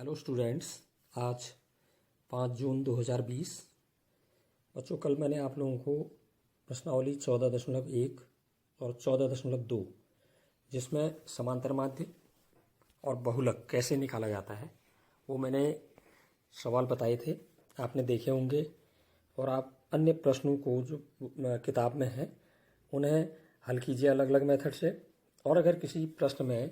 Hello students, आज 5 जून 2020। बच्चों, कल मैंने आप लोगों को प्रश्नावली 14.1 और 14.2 जिसमें समांतर माध्य और बहुलक कैसे निकाला जाता है वो मैंने सवाल बताए थे, आपने देखे होंगे। और आप अन्य प्रश्नों को जो किताब में हैं उन्हें हल कीजिए अलग अलग मेथड से। और अगर किसी प्रश्न में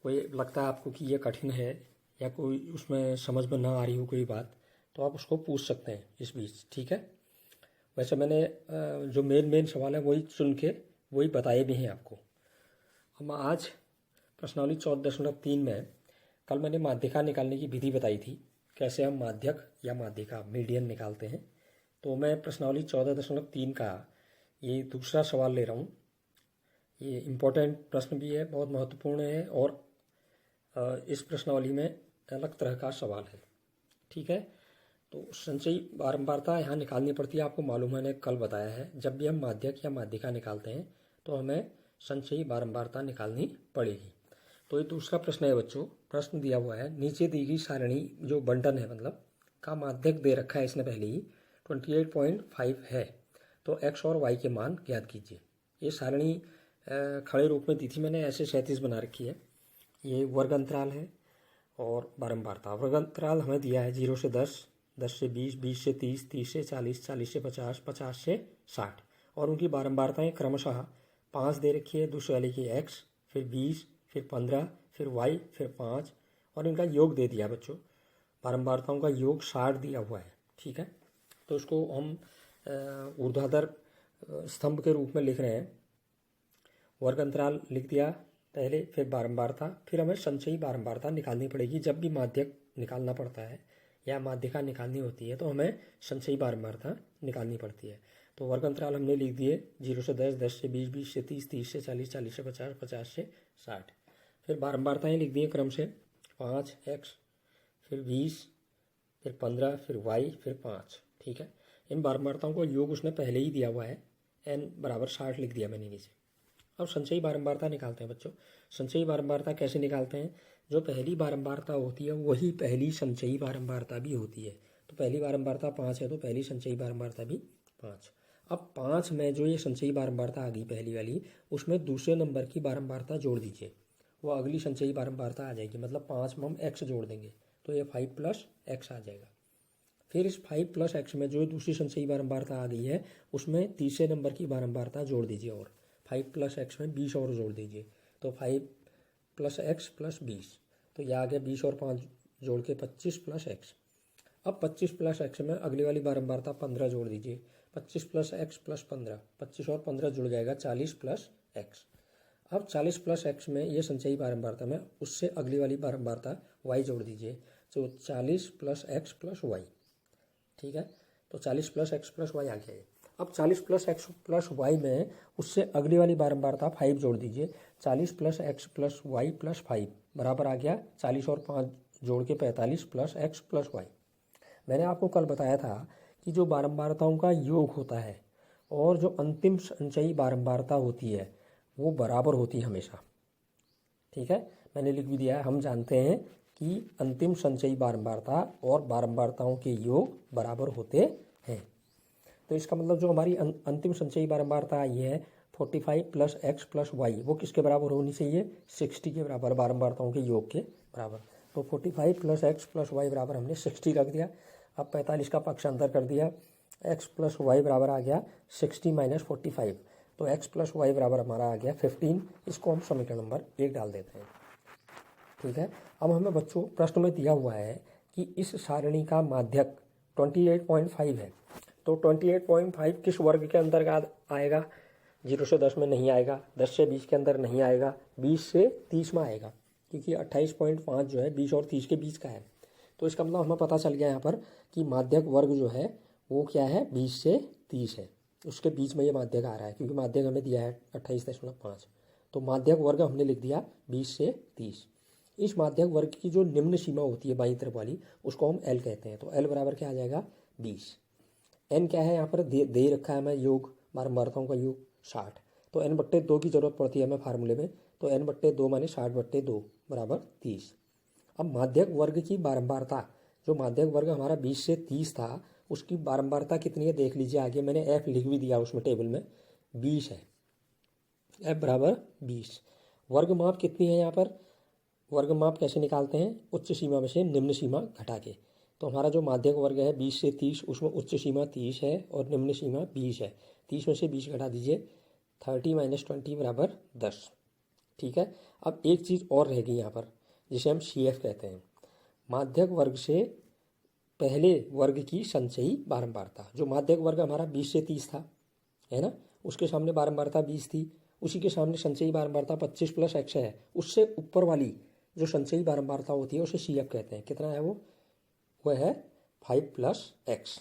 कोई लगता है आपको कि ये कठिन है या कोई उसमें समझ में ना आ रही हो कोई बात, तो आप उसको पूछ सकते हैं इस बीच, ठीक है। वैसे मैंने जो मेन सवाल है वही चुन के वही बताए भी हैं आपको। हम आज प्रश्नावली 14.3 में कल मैंने माध्यिका निकालने की विधि बताई थी, कैसे हम माध्यक या माध्यिका मीडियन निकालते हैं। तो मैं प्रश्नावली 14.3 का ये दूसरा सवाल ले रहा हूँ। ये इम्पोर्टेंट प्रश्न भी है, बहुत महत्वपूर्ण है और इस प्रश्नावली में अलग तरह का सवाल है, ठीक है। तो संचयी बारंबारता यहाँ निकालनी पड़ती है, आपको मालूम है, मैंने कल बताया है। जब भी हम माध्यक या माध्यिका निकालते हैं तो हमें संचयी बारंबारता निकालनी पड़ेगी। तो ये दूसरा प्रश्न है बच्चों। प्रश्न दिया हुआ है, नीचे दी गई सारणी जो बंटन है मतलब का माध्यक दे रखा है इसने पहले ही 28.5 है, तो x और y के मान ज्ञात कीजिए। ये सारणी खड़े रूप में दी थी मैंने, ऐसे 37 बना रखी है। ये वर्ग अंतराल है और बारंबारता। वर्ग अंतराल हमें दिया है 0 से 10, 10 से 20, 20 से 30, 30 से 40, 40 से 50, 50 से 60। और उनकी बारंबारताएं क्रमशः 5 दे रखी है, दूसरे वाले की x, फिर 20, फिर 15, फिर y, फिर 5, और इनका योग दे दिया बच्चों। बारंबारताओं का योग 60 दिया हुआ है, ठीक है। तो इसको हम ऊर्ध्वाधर स्तंभ के रूप में लिख रहे हैं। वर्ग अंतराल लिख दिया पहले, फिर बारंबारता, फिर हमें संचयी बारंबारता निकालनी पड़ेगी। जब भी माध्यक निकालना पड़ता है या माध्यिका निकालनी होती है तो हमें संचयी बारंबारता निकालनी पड़ती है। तो वर्ग अंतराल हमने लिख दिए 0 से 10, 10 से 20, 20 से 30, 30 से 40, 40 से 50, 50 से 60। फिर बारंबारताएँ लिख दिए क्रम से 5x, फिर 20, फिर 15, फिर y, फिर 5, ठीक है। इन बारंबारताओं को योग उसने पहले ही दिया हुआ है, n बराबर 60 लिख दिया मैंने नीचे। अब संचयी बारंबारता निकालते हैं बच्चों। संचयी बारंबारता कैसे निकालते हैं? जो पहली बारंबारता होती है वही पहली संचयी बारंबारता भी होती है। तो पहली बारंबारता 5 है तो पहली संचयी बारंबारता भी 5। अब 5 में जो ये संचयी बारंबारता आ गई पहली वाली, उसमें दूसरे नंबर की बारंबारता जोड़ दीजिए, वो अगली संचयी बारंबारता आ जाएगी। मतलब 5 में हम x जोड़ देंगे तो ये 5 + x आ जाएगा। फिर इस 5 + x में जो दूसरी संचयी बारंबारता आ गई है उसमें तीसरे नंबर की बारंबारता जोड़ दीजिए, और 5 + x में 20 और जोड़ दीजिए, तो 5 + x + 20, तो यह आ गया 20 और 5 जोड़ के 25 + x। अब 25 + x में अगली वाली बारंबारता 15 जोड़ दीजिए, 25 + x + 15, 25 और 15 जुड़ जाएगा 40 + x। अब 40 + x में ये संचयी बारंबारता में उससे अगली वाली बारंबारता y जोड़ दीजिए, तो 40 + x + y, ठीक है। तो 40 + x + y आ गया है। अब 40 + x + y में उससे अगली वाली बारंबारता 5 जोड़ दीजिए, 40 + x + y + 5 बराबर आ गया 40 और 5 जोड़ के 45 + x + y। मैंने आपको कल बताया था कि जो बारंबारताओं का योग होता है और जो अंतिम संचयी बारंबारता होती है वो बराबर होती है हमेशा, ठीक है। मैंने लिख भी दिया है, हम जानते हैं कि अंतिम संचयी बारंबारता और बारंबारताओं के योग बराबर होते हैं। तो इसका मतलब जो हमारी अंतिम संचयी बारंबारता आई है 45 + x + y, वो किसके बराबर होनी चाहिए? 60 के बराबर, बारंबारताओं के योग के बराबर। तो 45 + x + y बराबर हमने 60 रख दिया। अब 45 का पक्षांतर कर दिया, x + y बराबर आ गया 60 - 45, तो x + y बराबर हमारा आ गया 15। इसको हम समीकरण नंबर 1 डाल देते हैं, ठीक है। अब हमें बच्चों प्रश्न में दिया हुआ है कि इस सारणी का माध्यक 28.5 है, तो 28.5 किस वर्ग के अंतर्गत आएगा? 0 से 10 में नहीं आएगा, 10 से 20 के अंदर नहीं आएगा, 20 से 30 में आएगा, क्योंकि 28.5 जो है 20 और 30 के बीच का है। तो इसका मतलब हमें पता चल गया यहाँ पर कि माध्यक वर्ग जो है वो क्या है, 20 से 30 है, उसके बीच में ये माध्यक आ रहा है, क्योंकि माध्यक हमें दिया है 28.5। तो माध्यक वर्ग हमने लिख दिया 20 से 30। इस माध्यक वर्ग की जो निम्न सीमा होती है बाईं तरफ वाली, उसको हम L कहते हैं। तो L बराबर क्या आ जाएगा? 20। n क्या है यहाँ पर दे रखा है हमें योग, बारंबारताओं का योग 60, तो n/2 की जरूरत पड़ती है हमें फार्मूले में, तो n/2 माने 60/2 बराबर 30। अब माध्यक वर्ग की बारंबारता, जो माध्यक वर्ग हमारा 20 से 30 था उसकी बारंबारता कितनी है देख लीजिए। आगे मैंने f लिख भी दिया उसमें टेबल में, 20 है, f बराबर 20। वर्ग माप कितनी है यहाँ पर, वर्ग माप कैसे निकालते हैं, उच्च सीमा में से निम्न सीमा घटा के। तो हमारा जो माध्यक वर्ग है 20 से 30, उसमें उच्च सीमा 30 है और निम्न सीमा 20 है। 30 में से 20 घटा दीजिए, 30 - 20 बराबर 10। ठीक है। अब एक चीज़ और रहेगी यहाँ पर जिसे हम CF कहते हैं, माध्यक वर्ग से पहले वर्ग की संचयी बारंबारता। जो माध्यक वर्ग हमारा 20 से 30 था, है ना, उसके सामने बारंबारता 20 थी, उसी के सामने संचयी बारंबारता 25 + x है। उससे ऊपर वाली जो संचयी बारंबारता होती है उसे CF कहते हैं। कितना है वो है 5 + x।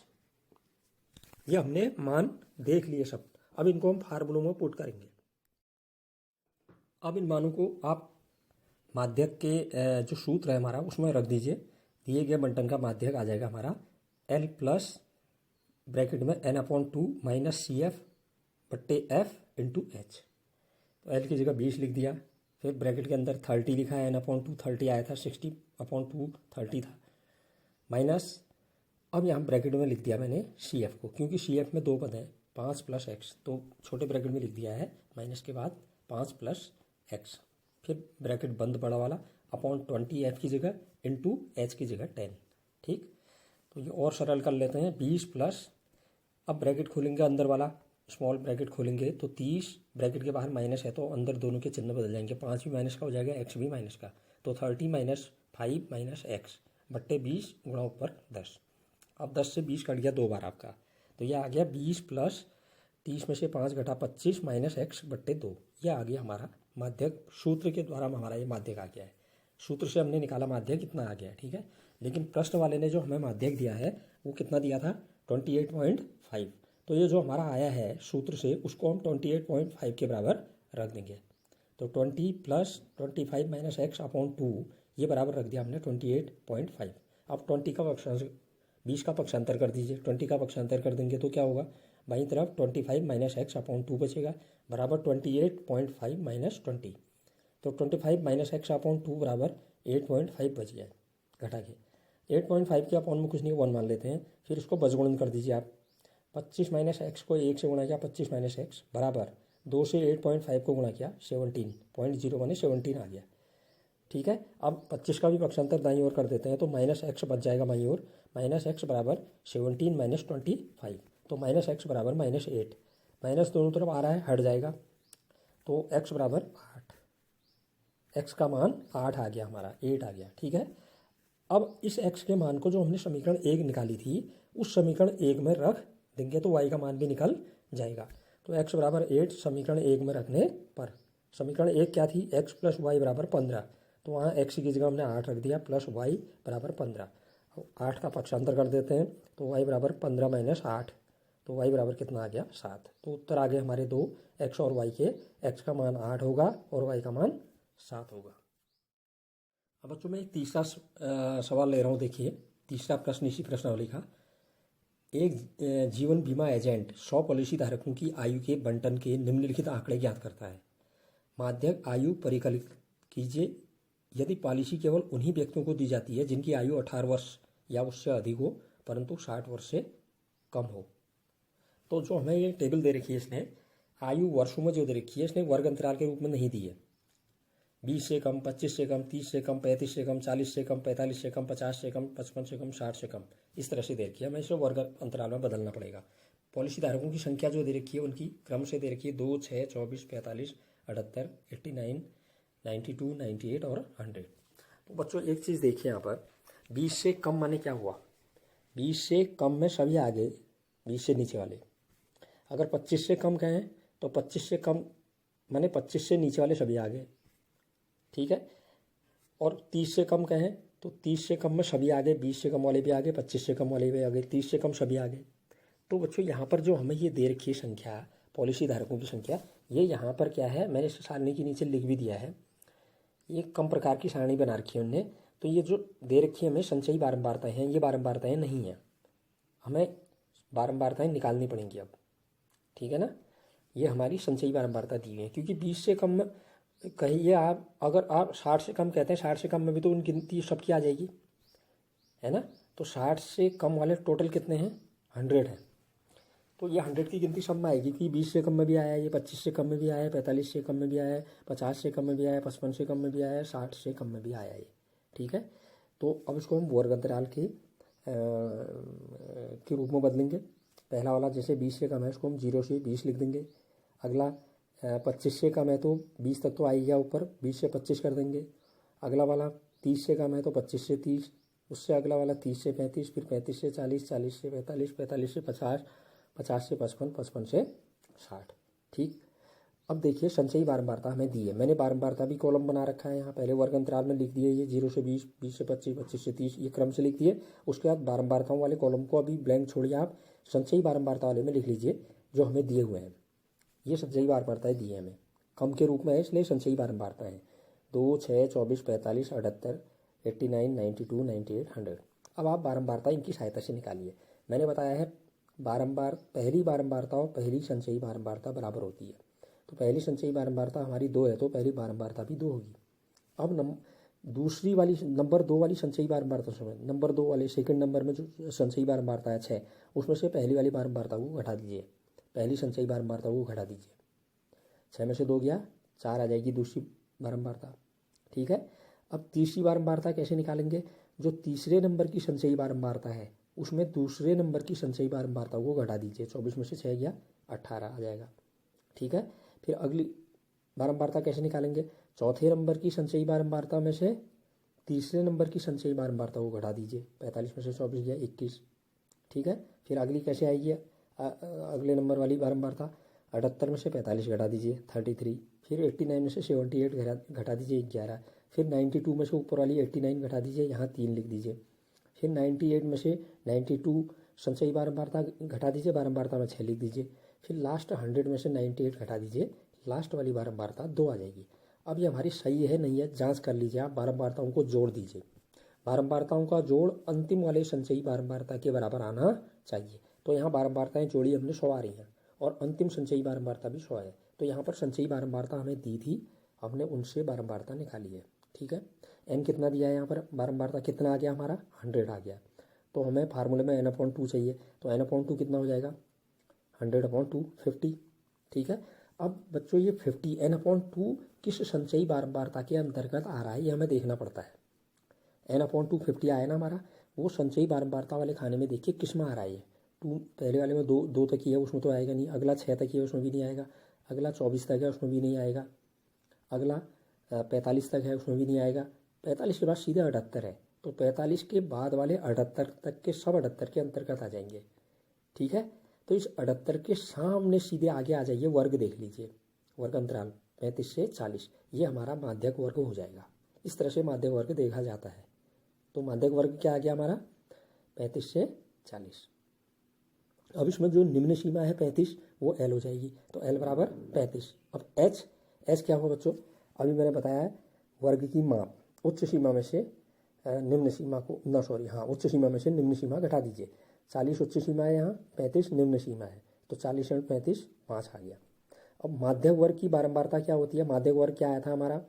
ये हमने मान देख लिए सब। अब इनको हम फार्मूलों में पुट करेंगे। अब इन मानों को आप माध्यक के जो सूत्र है हमारा उसमें रख दीजिए। दिए गए बंटन का माध्यक आ जाएगा हमारा L प्लस ब्रैकेट में n/2 - CF/F × H। तो L की जगह 20 लिख दिया, फिर ब्रैकेट के अंदर 30 लिखा है, n/2 30 आया था, 60/2 30 था, माइनस अब यहाँ ब्रैकेट में लिख दिया मैंने CF को, क्योंकि CF में दो पद हैं 5 + x, तो छोटे ब्रैकेट में लिख दिया है माइनस के बाद 5 + x, फिर ब्रैकेट बंद बड़ा वाला /20 f की जगह × h की जगह 10। ठीक, तो ये और सरल कर लेते हैं। 20 प्लस, अब ब्रैकेट खोलेंगे अंदर वाला स्मॉल ब्रैकेट खोलेंगे तो 30, ब्रैकेट के बाहर माइनस है तो अंदर दोनों के चिन्ह बदल जाएंगे, 5 भी माइनस का हो जाएगा, x भी माइनस का, तो 30 - 5 - x बट्टे 20 गुणा ऊपर 10। अब 10 से 20 कट गया 2 बार आपका, तो यह आ गया 20 + 30 में से 5 घटा 25 - x बट्टे 2। यह आ गया हमारा माध्यक। सूत्र के द्वारा हमारा ये माध्यक आ गया है, सूत्र से हमने निकाला माध्यक कितना आ गया है। ठीक है, लेकिन प्रश्न वाले ने जो हमें माध्यक दिया है वो कितना दिया था, 28.5। तो ये जो हमारा आया है सूत्र से उसको हम 28.5 के बराबर रख देंगे। तो 20 + 25 - x/2 ये बराबर रख दिया हमने 28.5। अब 20 का पक्षांतर 20 का पक्षांतर कर दीजिए, 20 का पक्षांतर कर देंगे तो क्या होगा, बाईं तरफ 25 - x/2 बचेगा बराबर 28.5 - 20। तो 25 - x/2 बराबर 8.5 बच गया घटा के। 8.5 के अपॉन में कुछ नहीं 1 मान लेते हैं, फिर इसको बजगुणन कर दीजिए आप। 25 - x को 1 से गुणा किया 25 - x बराबर 2 से 8.5 को गुणा किया 17.0 माने 17 आ गया। ठीक है, अब 25 का भी पक्षांतर दाईं ओर कर देते हैं तो -x बच जाएगा बाईं ओर, -x बराबर 17 - 25, तो -x बराबर -8, माइनस दोनों तरफ आ रहा है हट जाएगा, तो x बराबर 8, x का मान 8 आ गया हमारा, 8 आ गया। ठीक है, अब इस x के मान को जो हमने समीकरण 1 निकाली थी उस समीकरण 1 में रख देंगे तो y का मान भी निकल जाएगा। तो x बराबर 8 समीकरण 1 में रखने पर, समीकरण 1 क्या थी, x + y बराबर 15, तो वहाँ x की जगह हमने 8 रख दिया, प्लस y बराबर 15। 8 का पक्षांतर कर देते हैं तो y बराबर 15 - 8, तो y बराबर कितना आ गया 7। तो उत्तर आ गए हमारे दो, x और y के, x का मान 8 होगा और y का मान 7 होगा। अब बच्चों मैं एक तीसरा सवाल ले रहा हूँ। देखिए तीसरा प्रश्न इसी प्रश्नावली का, एक जीवन बीमा एजेंट 100 पॉलिसी धारकों की आयु के बंटन के निम्नलिखित आंकड़े ज्ञात करता है। माध्यक आयु परिकलित कीजिए यदि पॉलिसी केवल उन्हीं व्यक्तियों को दी जाती है जिनकी आयु 18 वर्ष या उससे अधिक हो परंतु 60 वर्ष से कम हो। तो जो हमें ये टेबल दे रखी है इसने आयु वर्षों में जो दे रखी है इसने वर्ग अंतराल के रूप में नहीं दी है। 20 से कम, 25 से कम, 30 से कम, 35 से कम, 40 से कम, 45 से कम, 50 से कम, 55 से कम, 60 से कम, इस तरह से दे रखी है। हमें इसे वर्ग अंतराल में बदलना पड़ेगा। पॉलिसी धारकों की संख्या जो दे रखी है उनकी क्रम से दे रखी है 2, 6, 24, 45, 78, 89, 92, 98 और 100। तो बच्चों एक चीज़ देखिए यहाँ पर, 20 से कम माने क्या हुआ, 20 से कम में सभी आगे, 20 से नीचे वाले। अगर 25 से कम कहें तो 25 से कम माने 25 से नीचे वाले सभी आगे। ठीक है, और 30 से कम कहें तो 30 से कम में सभी आगे, 20 से कम वाले भी आगे, 25 से कम वाले भी आगे, 30 से कम सभी आगे। तो बच्चों यहाँ पर जो हमें ये दे रखी है संख्या, पॉलिसी धारकों की संख्या, ये यहाँ पर क्या है, मैंने इस सारणी के नीचे लिख भी दिया है। ये कम प्रकार की सारणी बना रखी है उनने। तो ये जो दे रखी है हमें संचयी बारंबारताएं हैं, ये बारंबारताएं नहीं हैं, हमें बारंबारताएं निकालनी पड़ेंगी अब। ठीक है ना, ये हमारी संचयी बारंबारता दी हुई है, क्योंकि 20 से कम कहीं ये आप अगर आप 60 से कम कहते हैं, 60 से कम में भी तो उन गिनती सबकी आ जाएगी, है ना। तो 60 से कम वाले टोटल कितने हैं, 100 हैं। तो ये 100 की गिनती सब में आएगी कि 20 से कम में भी आया है, ये 25 से कम में भी आया है, 45 से कम में भी आया है, 50 से कम में भी आया है, 55 से कम में भी आया है, 60 से कम में भी आया है ये, ठीक है। तो अब इसको हम वर्ग अंतराल के रूप में बदलेंगे। पहला वाला जैसे 20 से कम है इसको हम 0 से 20 लिख देंगे। अगला 25 से कम है तो 20 तक तो आ ही गया ऊपर, 20 से 25 कर देंगे। अगला वाला 30 से कम है तो 25 से 30, उससे अगला वाला 30 से 35, फिर 35 से 40, 40 से 45, 45 से 50, 50 से 55, 55 से 60, ठीक। अब देखिए संचयी बारंबारता हमें दी है, मैंने बारंबारता भी कॉलम बना रखा है यहाँ, पहले वर्ग अंतराल में लिख दिए ये 0 से 20, 20 से 25, 25 से 30, ये क्रम से लिख दिए। उसके बाद बारंबारताओं वाले कॉलम को अभी ब्लैंक छोड़िए, आप संचयी बारंबारता वाले में लिख लीजिए जो हमें दिए हुए हैं। ये संचयी बारंबारताएं दी है हमें, कम के रूप में है इसलिए संचयी बारंबारता है 2, 6, 24, 45, 78, 89, 92, 98, 100। अब आप बारंबारता इनकी सहायता से निकालिए। मैंने बताया है पहली बारंबारता और पहली संचयी बारंबारता बराबर होती है। तो पहली संचयी बारंबारता हमारी 2 है तो पहली बारंबारता भी 2 होगी। अब दूसरी वाली नंबर 2 वाली संचयी बारंबारता समय नंबर 2 वाले सेकंड नंबर में जो संचयी बारंबारता है 6, उसमें से पहली वाली बारंबारता को घटा दीजिए, पहली संचयी बारंबारता को घटा दीजिए। 6 में से 2 गया, 4 आ जाएगी दूसरी बारंबारता, ठीक है। अब तीसरी बारंबारता कैसे निकालेंगे, जो तीसरे नंबर की संचयी बारंबारता है उसमें दूसरे नंबर की संचयी बारंबारता को घटा दीजिए। 24 में से 6 गया, 18 आ जाएगा, ठीक है। फिर अगली बारंबारता कैसे निकालेंगे, चौथे नंबर की संचयी बारंबारता में से तीसरे नंबर की संचयी बारंबारता को घटा दीजिए। 45 में से 24 गया, 21, ठीक है। फिर अगली कैसे आएगी, अगले नंबर वाली बारंबारता 78 में से 45 घटा दीजिए, 33। फिर 89 में से 78 घटा दीजिए, 11। फिर 92 में से ऊपर वाली 89 घटा दीजिए, यहाँ 3 लिख दीजिए। फिर 98 में से 92 संचयी बारंबारता घटा दीजिए, बारंबारता में 6 लिख दीजिए। फिर लास्ट 100 में से 98 घटा दीजिए, लास्ट वाली बारंबारता 2 आ जाएगी। अब ये हमारी सही है नहीं है जांच कर लीजिए आप, बारंबारताओं को जोड़ दीजिए। बारंबारताओं का जोड़ अंतिम वाले संचयी बारंबारता के बराबर आना चाहिए। तो यहाँ बारंबारताएं जोड़ी हमने 100 आ रही हैं और अंतिम संचयी बारंबारता भी 100 है। तो यहाँ पर संचयी बारंबारता हमें दी थी, हमने उनसे बारंबारता निकाली है, ठीक है। n कितना दिया है यहाँ पर, बारंबारता कितना आ गया हमारा, 100 आ गया। तो हमें फार्मूले में n/2 चाहिए, तो n/2 कितना हो जाएगा, 100/2, 50, ठीक है। अब बच्चों ये 50 n/2 किस संचयी बारंबारता के अंतर्गत आ रहा है ये हमें देखना पड़ता है। n/2 50 आया ना हमारा, वो संचयी बारंबारता वाले खाने में देखिए किस में आ रहा है ये। 2 पहले वाले में 2 तक ही है, उसमें तो आएगा नहीं। अगला 6 तक ही है, उसमें भी नहीं आएगा। अगला 24 तक है, उसमें भी नहीं आएगा। अगला 45 तक है, उसमें भी नहीं आएगा। 45 के बाद सीधे 78 है, तो 45 के बाद वाले 78 तक के सब 78 के अंतर्गत आ जाएंगे, ठीक है। तो इस 78 के सामने सीधे आगे आ जाइए, वर्ग देख लीजिए, वर्ग अंतराल 35 से 40, ये हमारा माध्यक वर्ग हो जाएगा। इस तरह से माध्यक वर्ग देखा जाता है। तो माध्यक वर्ग क्या आ गया हमारा, 35 से 40। अब इसमें जो निम्न सीमा है 35, वो L हो जाएगी, तो L बराबर 35। अब H क्या हुआ बच्चों, अभी मैंने बताया है वर्ग की माप, उच्च सीमा में से निम्न सीमा को उच्च सीमा में से निम्न सीमा घटा दीजिए। 40 उच्च सीमा है, यहाँ 35 निम्न सीमा है, तो 40 × 35 5 आ गया। अब माध्यक वर्ग की बारंबारता क्या होती है, माध्यक वर्ग क्या आया था हमारा,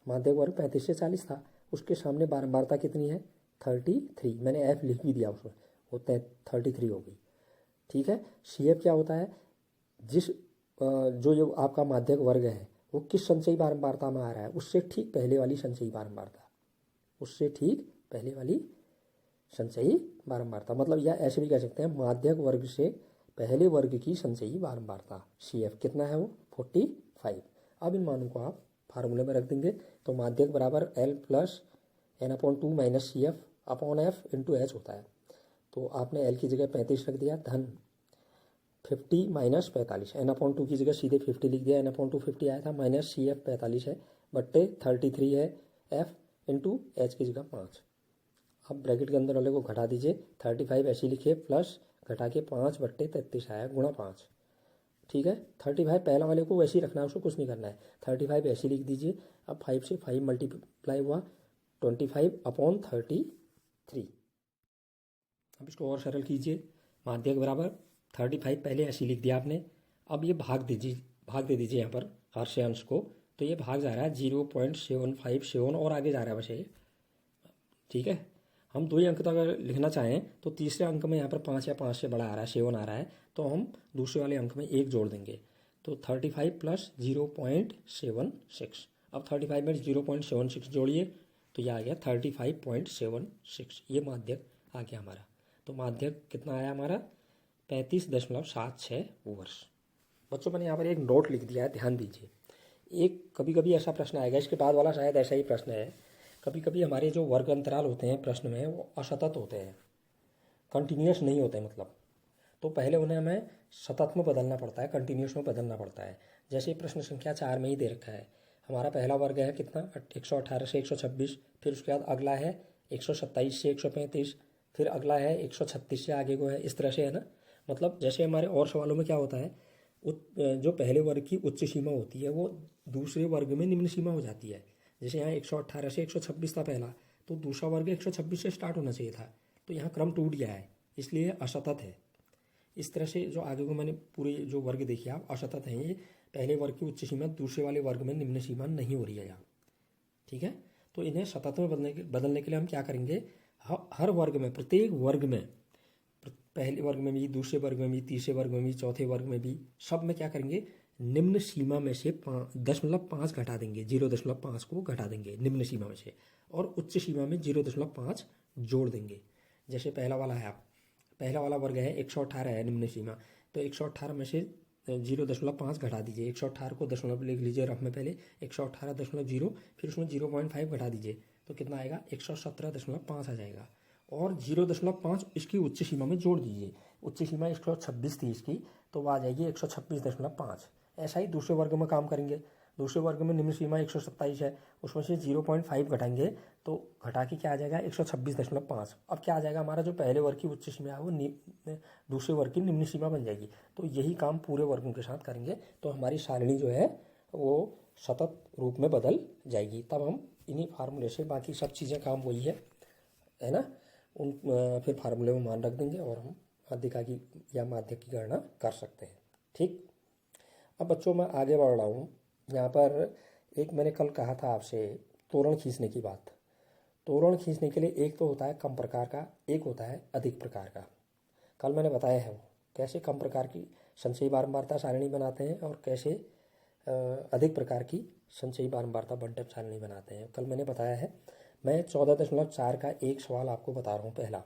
माध्यक वर्ग 35 से 40 था, उसके सामने बारंबारता कितनी है, 33। मैंने F लिख भी दिया उसमें, वो 33 हो गई, ठीक है। CF क्या होता है, जो आपका माध्यक वर्ग है वो किस संचयी बारंबारता में आ रहा है, उससे ठीक पहले वाली संचयी बारंबारता, उससे ठीक पहले वाली संचयी बारंबारता, मतलब या ऐसे भी कह सकते हैं माध्यक वर्ग से पहले वर्ग की संचयी बारंबारता। CF कितना है वो 45। अब इन मानों को आप फार्मूले में रख देंगे, तो माध्यक बराबर L + n/2 - CF/F × H होता है। तो आपने L की जगह 35 रख दिया, धन 50 - 45, n/2 की जगह सीधे 50 लिख दिया, n/2 50 आया था, माइनस CF 45 है, बट्टे 33 है, F × H की जगह 5। अब ब्रैकेट के अंदर वाले को घटा दीजिए, 35 ऐसे लिखिए, प्लस घटा के 5/33 आया, गुणा 5, ठीक है। 35 पहला वाले को वैसे ही रखना है, उसको कुछ नहीं करना है, 35 ऐसे लिख दीजिए। अब 5 से 5 मल्टीप्लाई हुआ, 25/33। अब इसको और सरल कीजिए, माध्यक बराबर 35 पहले ऐसे लिख दिया आपने। अब ये भाग दे दीजिए यहाँ पर हर से अंश को, तो ये भाग जा रहा है 0.757 और आगे जा रहा है बस ये। ठीक है, हम 2 ही अंक तक अगर लिखना चाहें तो तीसरे अंक में यहाँ पर 5 या 5 से बड़ा आ रहा है, 7 आ रहा है, तो हम दूसरे वाले अंक में 1 जोड़ देंगे। तो 35 प्लस 0.76। अब 35 में 0.76 जोड़िए तो ये आ गया 35.76। ये माध्यक आ गया हमारा। तो माध्यक कितना आया हमारा? 35.76 वर्ष। बच्चों मैंने यहाँ पर एक नोट लिख दिया है, ध्यान दीजिए। एक कभी कभी ऐसा प्रश्न आएगा, इसके बाद वाला शायद ऐसा ही प्रश्न है। कभी कभी हमारे जो वर्ग अंतराल होते हैं प्रश्न में वो असतत होते हैं, कंटिन्यूस नहीं होते मतलब। तो पहले उन्हें हमें सतत में बदलना पड़ता है, कंटिन्यूस में बदलना पड़ता है। जैसे प्रश्न संख्या 4 में ही दे रखा है, हमारा पहला वर्ग है कितना? 118 से 126। फिर उसके बाद अगला है 127 से 135। फिर अगला है 136 से आगे को है, इस तरह से है ना। मतलब जैसे हमारे और सवालों में क्या होता है, जो पहले वर्ग की उच्च सीमा होती है वो दूसरे वर्ग में निम्न सीमा हो जाती है। जैसे यहाँ 118 से 126 था पहला, तो दूसरा वर्ग 126 से स्टार्ट होना चाहिए था, तो यहाँ क्रम टूट गया है, इसलिए असतत है। इस तरह से जो आगे को मैंने पूरे जो वर्ग देखिए आप असतत हैं, ये पहले वर्ग की उच्च सीमा दूसरे वाले वर्ग में निम्न सीमा नहीं हो रही है यहाँ। ठीक है, तो इन्हें सतत में बदलने के लिए हम क्या करेंगे, हर वर्ग में, प्रत्येक वर्ग में, पहले वर्ग में भी, दूसरे वर्ग में भी, तीसरे वर्ग में भी, चौथे वर्ग में भी, सब में क्या करेंगे, निम्न सीमा में से 0.5 घटा देंगे, 0.5 को घटा देंगे निम्न सीमा में से, और उच्च सीमा में 0.5 जोड़ देंगे। जैसे पहला वाला है, आप पहला वाला वर्ग है 118 है निम्न सीमा, तो 118 में से 0.5 घटा दीजिए। 118 को दशमलव लिख लीजिए रफ में, पहले 118.0, फिर उसमें 0.5 घटा दीजिए तो कितना आएगा, 117.5 आ जाएगा। और 0.5 इसकी उच्च सीमा में जोड़ दीजिए। उच्च सीमा 126 थी इसकी, तो वह आ जाएगी 126.5। ऐसा ही दूसरे वर्ग में काम करेंगे। दूसरे वर्ग में निम्न सीमा 127 है, उसमें से 0.5 घटाएंगे तो घटा के क्या आ जाएगा, 126.5। अब क्या आ जाएगा, हमारा जो पहले वर्ग की उच्च सीमा है वो दूसरे वर्ग की निम्न सीमा बन जाएगी। तो यही काम पूरे वर्गों के साथ करेंगे तो हमारी सारणी जो है वो सतत रूप में बदल जाएगी। तब हम इन्हीं फार्मूले से, बाकी सब चीज़ें काम वही है ना, उन फिर फार्मूले में मान रख देंगे और हम माध्यिका की या माध्यक की गणना कर सकते हैं। ठीक, अब बच्चों मैं आगे बढ़ रहा हूँ। यहाँ पर एक मैंने कल कहा था आपसे तोरण खींचने की बात। तोरण खींचने के लिए एक तो होता है कम प्रकार का, एक होता है अधिक प्रकार का। कल मैंने बताया है वो कैसे कम प्रकार की संचयी बारंबारता सारणी बनाते हैं और कैसे अधिक प्रकार की संचयी बारंबारता बंटन सारणी बनाते हैं, कल मैंने बताया है। मैं 14.4 का एक सवाल आपको बता रहा हूँ। पहला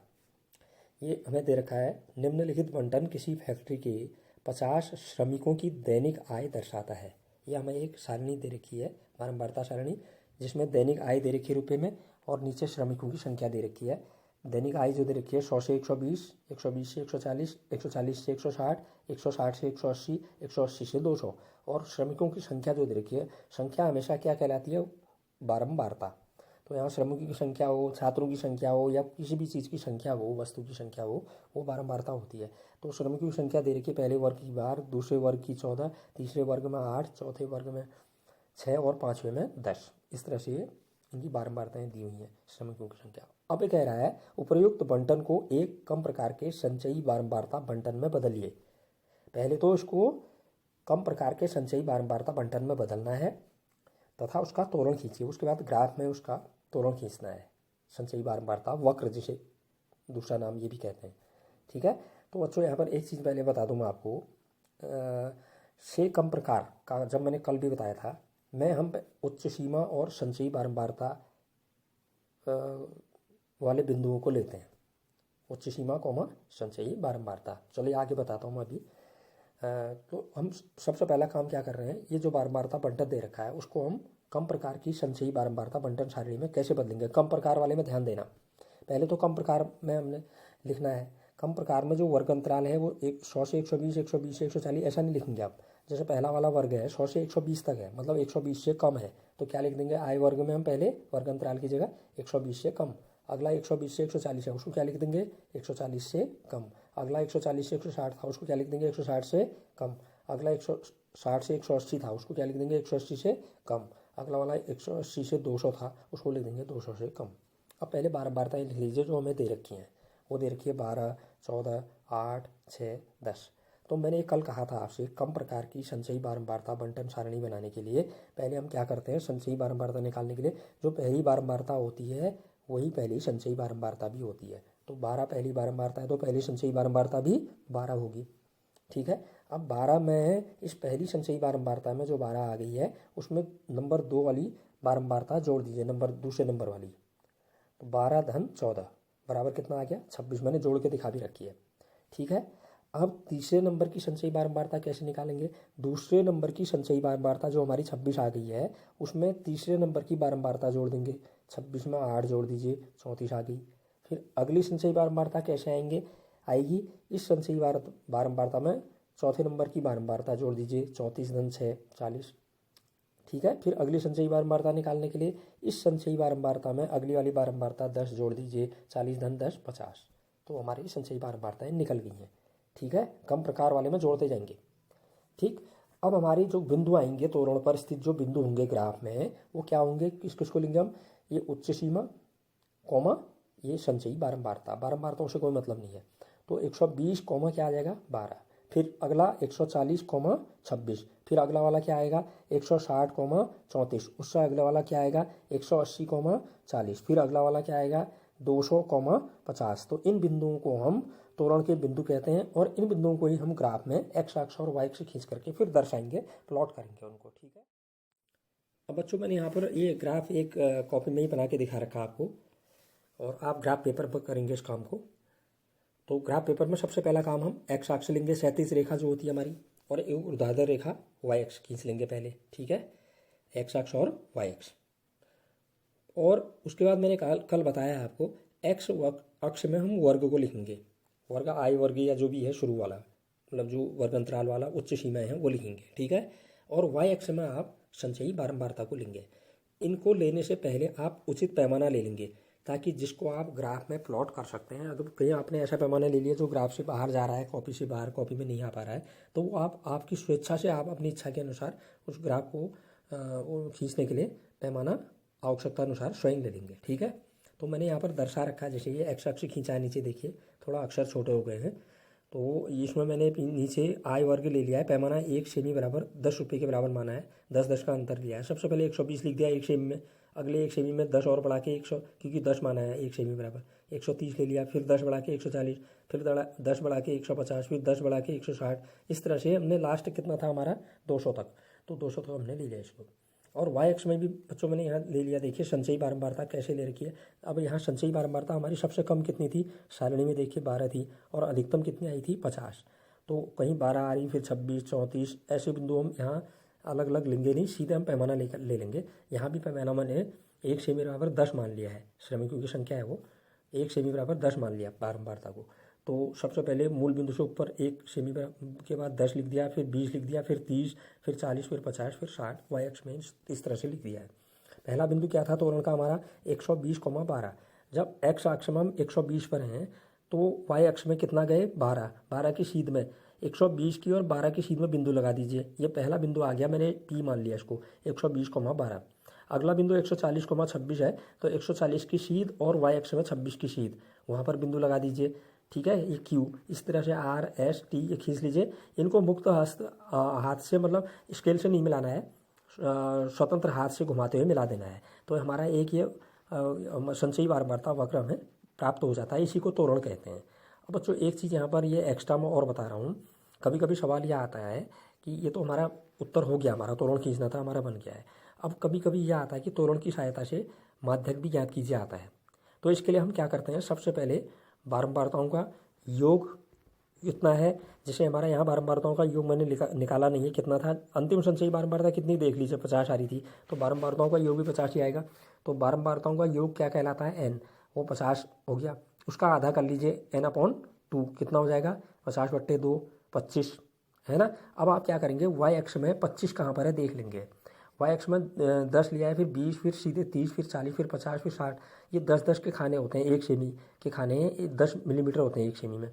ये हमें दे रखा है, निम्नलिखित बंटन किसी फैक्ट्री के 50 श्रमिकों की दैनिक आय दर्शाता है। यह हमें एक सारणी दे रखी है, बारंबारता सारणी, जिसमें दैनिक आय दे रखी है रुपये में और नीचे श्रमिकों की संख्या दे रखी है। दैनिक आय जो दे रखी है 100 से 120, 120 से 140, 140 से 160, 160 से 180, 180 से 200। और श्रमिकों की संख्या जो दे रखी है, संख्या हमेशा क्या कहलाती है, बारंबारता। तो यहाँ श्रमिकों की संख्या हो, छात्रों की संख्या हो, या किसी भी चीज़ की संख्या हो, वस्तु की संख्या हो, वो बारंबारता होती है। तो श्रमिकों की संख्या दे रखी है, पहले वर्ग की 12, दूसरे वर्ग की 14, तीसरे वर्ग में 8, चौथे वर्ग में 6 और पाँचवें में 10। इस तरह से इनकी बारंबारताएं दी हुई हैं श्रमिकों की संख्या। अब ये कह रहा है, उपर्युक्त बंटन को एक कम प्रकार के संचयी बारंबारता बंटन में बदलिए। पहले तो इसको कम प्रकार के संचयी बारंबारता बंटन में बदलना है तथा उसका तोरण खींचिए। उसके बाद ग्राफ में उसका तोरण खींचना है, संचयी बारंबारता वक्र जिसे दूसरा नाम ये भी कहते हैं। ठीक है, तो बच्चों यहाँ पर एक चीज़ पहले बता दूँ मैं आपको, से कम प्रकार का जब मैंने कल भी बताया था, मैं हम उच्च सीमा और संचयी बारंबारता वाले बिंदुओं को लेते हैं, उच्च सीमा कॉमा संचयी बारंबारता। चलिए आगे बताता हूँ मैं अभी। तो हम सबसे पहला काम क्या कर रहे हैं, ये जो बारंबारता बंटन दे रखा है उसको हम कम प्रकार की संचयी बारंबारता बंटन सारणी में कैसे बदलेंगे। कम प्रकार वाले में ध्यान देना, पहले तो कम प्रकार में हमने लिखना है। कम प्रकार में जो वर्ग अंतराल है वो 100 से 120, 120 से 140 ऐसा नहीं लिखेंगे आप। जैसे पहला वाला वर्ग है 100 से 120 तक है, मतलब 120 से कम है, तो क्या लिख देंगे, आय वर्ग में हम पहले वर्ग अंतराल की जगह 120 से कम। अगला 120 से 140 है, उसको क्या लिख देंगे, 140 से कम। अगला 140 से 160 था, उसको क्या लिख देंगे, 160 से कम। अगला 160 से 180 था, उसको क्या लिख देंगे, 180 से कम। अगला वाला 180 से 200 था, उसको लिख देंगे 200 से कम। अब पहले बारंबारताएं लिख लीजिए जो हमें दे रखी हैं। वो दे रखी है 12, 14, 8, 6, 10। तो मैंने कल कहा था आपसे कम प्रकार की संचयी बारंबारता वन टाइम सारणी बनाने के लिए पहले हम क्या करते हैं, संचयी बारंबारता निकालने के लिए जो पहली बारंबारता होती है वही पहली संचयी बारंबारता भी होती है। तो 12 पहली बारंबारता है तो पहली संचयी बारंबारता भी 12 होगी। ठीक है, अब 12 में इस पहली संचयी बारंबारता में जो 12 आ गई है उसमें नंबर 2 वाली बारंबारता जोड़ दीजिए, दूसरे नंबर वाली। तो 12 धन 14 बराबर कितना आ गया, 26। मैंने जोड़ के दिखा भी रखी है। ठीक है, अब तीसरे नंबर की संचयी बारंबारता कैसे निकालेंगे, दूसरे नंबर की संचयी बारंबारता जो हमारी 26 आ गई है उसमें तीसरे नंबर की बारंबारता जोड़ देंगे। 26 में 8 जोड़ दीजिए, 34 आ गई। फिर अगली संचयी बारंबारता कैसे आएगी, इस संचयी बारंबारता में चौथे नंबर की बारंबारता जोड़ दीजिए, 34 धन 6 40। ठीक है, फिर अगली संचयी बारंबारता निकालने के लिए इस संचयी बारंबारता में अगली वाली बारंबारता 10 जोड़ दीजिए, 40 धन 10 50। तो हमारी संचयी बारंबारताएं निकल गई हैं। ठीक है, कम प्रकार वाले में जोड़ते जाएंगे। ठीक, अब हमारी जो बिंदु आएंगे तोरण पर स्थित जो बिंदु होंगे ग्राफ में वो क्या होंगे, किसको लेंगे हम, ये उच्च सीमा कॉमा ये संचयी बारंबारता, बारंबारताओं से कोई मतलब नहीं है। तो 120 कॉमा क्या आ जाएगा 12, फिर अगला 140 कॉमा 26, फिर अगला वाला क्या आएगा 160 कॉमा 34, उससे अगला वाला क्या आएगा 180 कॉमा 40, फिर अगला वाला क्या आएगा 200 कॉमा 50। तो इन बिंदुओं को हम तोरण के बिंदु कहते हैं और इन बिंदुओं को ही हम ग्राफ में एक्स अक्ष और वाई अक्ष खींच करके फिर दर्शाएंगे, प्लॉट करेंगे उनको। ठीक है, अब बच्चों मैंने यहाँ पर ये ग्राफ एक कॉपी में ही बना के दिखा रखा आपको और आप ग्राफ पेपर पर करेंगे इस काम को। तो ग्राफ पेपर में सबसे पहला काम हम एक्स अक्ष लेंगे, 37 रेखा जो होती है हमारी, और एक ऊर्ध्वाधर रेखा वाई अक्ष खींच लेंगे पहले। ठीक है, एक्स अक्ष और वाई अक्ष। और उसके बाद मैंने कल बताया आपको एक्स अक्ष में हम वर्ग को लिखेंगे, वर्ग आई वर्ग या जो भी है शुरू वाला, मतलब जो वर्ग अंतराल वाला उच्च सीमाएं हैं वो लिखेंगे। ठीक है, और वाई अक्ष में आप संचयी बारंबारता को लेंगे। इनको लेने से पहले आप उचित पैमाना ले लेंगे ताकि जिसको आप ग्राफ में प्लॉट कर सकते हैं। अगर कहीं आपने ऐसा पैमाना ले लिया जो ग्राफ से बाहर जा रहा है, कॉपी से बाहर, कॉपी में नहीं आ पा रहा है, तो वो आप आपकी स्वेच्छा से आप अपनी इच्छा के अनुसार उस ग्राफ को खींचने के लिए पैमाना आवश्यकता अनुसार स्वयं ले लेंगे। ठीक है, तो मैंने यहाँ पर दर्शा रखा है, जैसे ये एक्स अक्ष खींचा है, नीचे देखिए थोड़ा अक्षर छोटे हो गए हैं, तो इसमें मैंने नीचे आई वर्ग ले लिया है, पैमाना 1 सेमी बराबर 10 रुपये के बराबर माना है, 10 का अंतर लिया है। सबसे पहले 120 लिख दिया 1 सेमी में, अगले 1 सेमी में 10 और बढ़ा के 100, क्योंकि 10 माना है 1 सेमी बराबर 130 ले लिया, फिर 10 बढ़ा के 140, फिर 10 बढ़ा के 150, फिर 10 बढ़ा के 160। इस तरह से हमने लास्ट कितना था हमारा 200 तक, तो 200 तक हमने ले लिया इसको। और वाई अक्ष में भी बच्चों मैंने यहाँ ले लिया, देखिए संचयी बारंबारता कैसे ले रखी है। अब यहाँ संचयी बारंबारता हमारी सबसे कम कितनी थी, सारणी में देखिए 12 थी, और अधिकतम कितनी आई थी 50। तो कहीं 12 आ रही, फिर 26 34 ऐसे बिंदु हम यहाँ अलग अलग लेंगे नहीं, सीधे हम पैमाना ले लेंगे। यहाँ भी पैमाना मैंने 1 सेमी बराबर 10 मान लिया है, श्रमिकों की संख्या है वो 1 सेमी बराबर 10 मान लिया बारंबारता को। तो सबसे पहले मूल बिंदु से ऊपर 1 सेमी के बाद 10 लिख दिया, फिर 20 लिख दिया, फिर 30, फिर 40, फिर 50, फिर 60, वाई अक्ष में इस तरह से लिख दिया है। पहला बिंदु क्या था तोरण का हमारा 120,12। जब एक्स अक्ष में हम 120 पर हैं तो वाई अक्ष में कितना गए 12 की सीध में 120 की और 12 की सीध में बिंदु लगा दीजिए। ये पहला बिंदु आ गया, मैंने पी मान लिया इसको 120,12। अगला बिंदु 140,26 है, तो 140 की सीध और वाई अक्ष में 26 की सीध, वहाँ पर बिंदु लगा दीजिए। ठीक है, ये क्यू, इस तरह से आर एस टी ये खींच लीजिए। इनको मुक्त हाथ से, मतलब स्केल से नहीं मिलाना है, स्वतंत्र हाथ से घुमाते हुए मिला देना है। तो हमारा एक ये संचयी बारंबारता वक्र हमें प्राप्त हो जाता है, इसी को तोरण कहते हैं। अब बच्चों एक चीज़ यहाँ पर ये एक्स्ट्रा में और बता रहा हूँ, कभी कभी सवाल यह आता है कि ये तो हमारा उत्तर हो गया, हमारा तोरण खींचना था, हमारा बन गया है। अब कभी कभी यह आता है कि तोरण की सहायता से माध्यक भी ज्ञात कीजिए आता है। तो इसके लिए हम क्या करते हैं, सबसे पहले बारंबारताओं का योग कितना है, जैसे हमारा यहाँ बारंबारताओं का योग मैंने निकाला नहीं है कितना था, अंतिम संचयी बारंबारता कितनी देख लीजिए 50 आ रही थी, तो बारंबारताओं का योग भी 50 ही आएगा। तो बारंबारताओं का योग क्या कहलाता है n, वो 50 हो गया, उसका आधा कर लीजिए n/2 कितना हो जाएगा 50/2 25 है ना। अब आप क्या करेंगे, वाई अक्ष में 25 कहाँ पर है देख लेंगे। वाई अक्ष में 10 लिया है, फिर 20, फिर सीधे 30, फिर 40, फिर 50, फिर 60। ये 10-10 के खाने होते हैं, 1 सेमी के खाने 10 मिलीमीटर होते हैं 1 सेमी में।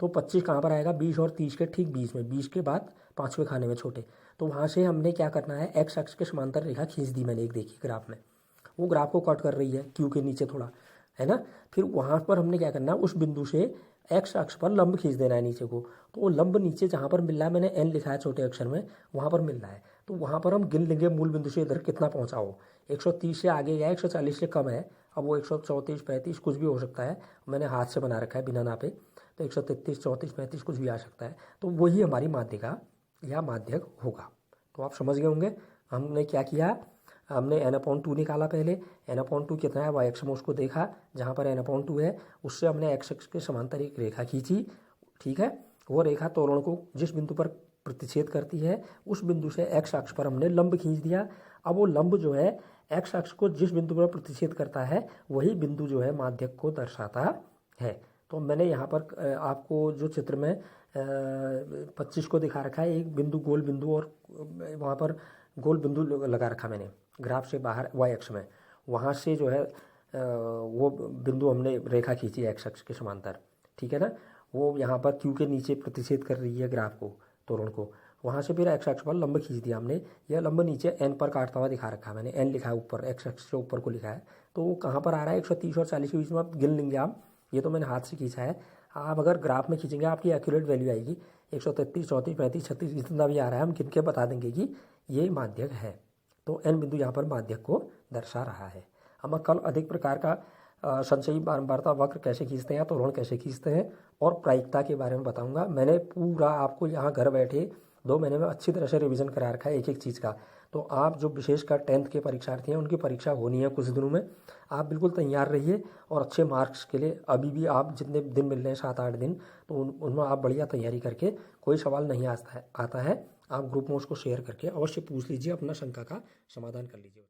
तो 25 कहाँ पर आएगा, 20 और 30 के ठीक बीच में, 20 के बाद 5वें खाने में छोटे। तो वहाँ से हमने क्या करना है, एक्स अक्ष के समांतर रेखा खींच दी मैंने एक, देखिए ग्राफ में, वो ग्राफ को कट कर रही है क्यू के नीचे थोड़ा, है ना। फिर वहाँ पर हमने क्या करना है, उस बिंदु से एक्स अक्ष पर लंब खींच देना है नीचे को। तो वो लंब नीचे जहाँ पर मिल रहा है, मैंने एन लिखा है छोटे अक्षर में, वहाँ पर मिल रहा है। तो वहाँ पर हम गिन लेंगे मूल बिंदु से इधर कितना पहुँचा हो। 130 से आगे या 140 से कम है, अब वो 134, 35 कुछ भी हो सकता है, मैंने हाथ से बना रखा है बिना नापे। तो 133, 34, 35 कुछ भी आ सकता है। तो वही हमारी माध्यिका या माध्यक होगा। तो आप समझ गए होंगे हमने क्या किया। हमने n/2 निकाला पहले। n/2 कितना है, वाई अक्ष में उसको देखा, जहाँ पर n/2 है उससे हमने x अक्ष के समांतर एक रेखा खींची। ठीक है, वो रेखा त्वरण को जिस बिंदु पर प्रतिच्छेद करती है उस बिंदु से x अक्ष पर हमने लंब खींच दिया। अब वो लंब जो है x अक्ष को जिस बिंदु पर प्रतिच्छेद करता है वही बिंदु जो है माध्यक को दर्शाता है। तो मैंने यहाँ पर आपको जो चित्र में 25 को दिखा रखा है, एक बिंदु गोल बिंदु, और वहाँ पर गोल बिंदु लगा रखा मैंने ग्राफ से बाहर वाई अक्ष में, वहाँ से जो है वो बिंदु हमने रेखा खींची एक्स अक्ष के समांतर। ठीक है ना, वो यहाँ पर क्यू के नीचे प्रतिच्छेद कर रही है ग्राफ को, त्वरण को। वहाँ से फिर एक्स अक्ष पर लंब खींच दिया हमने। यह लंब नीचे एन पर काटता हुआ दिखा रखा है मैंने, एन लिखा है ऊपर, एक्स अक्ष से ऊपर को लिखा है। तो वो कहाँ पर आ रहा है, 130 और 40 के बीच में आप गिन लेंगे आप। ये तो मैंने हाथ से खींचा है, आप अगर ग्राफ में खींचेंगे आपकी एक्यूरेट वैल्यू आएगी। 133, 34, 35, 36 जितना भी आ रहा है हम गिन के बता देंगे कि ये माध्यक है। तो एन बिंदु यहाँ पर माध्यक को दर्शा रहा है। हम कल अधिक प्रकार का संचयी बारंबारता वक्र कैसे खींचते हैं, त्वरण कैसे खींचते हैं, और प्रायिकता के बारे में बताऊंगा। मैंने पूरा आपको यहाँ घर बैठे 2 महीने में अच्छी तरह से रिवीजन करा रखा है एक एक चीज़ का। तो आप जो विशेषकर 10th के परीक्षार्थी हैं उनकी परीक्षा होनी है कुछ दिनों में, आप बिल्कुल तैयार रहिए। और अच्छे मार्क्स के लिए अभी भी आप जितने दिन मिल रहे हैं 7-8 दिन, तो उनमें आप बढ़िया तैयारी करके, कोई सवाल नहीं आता है आप ग्रुप में उसको शेयर करके अवश्य पूछ लीजिए, अपना शंका का समाधान कर लीजिए।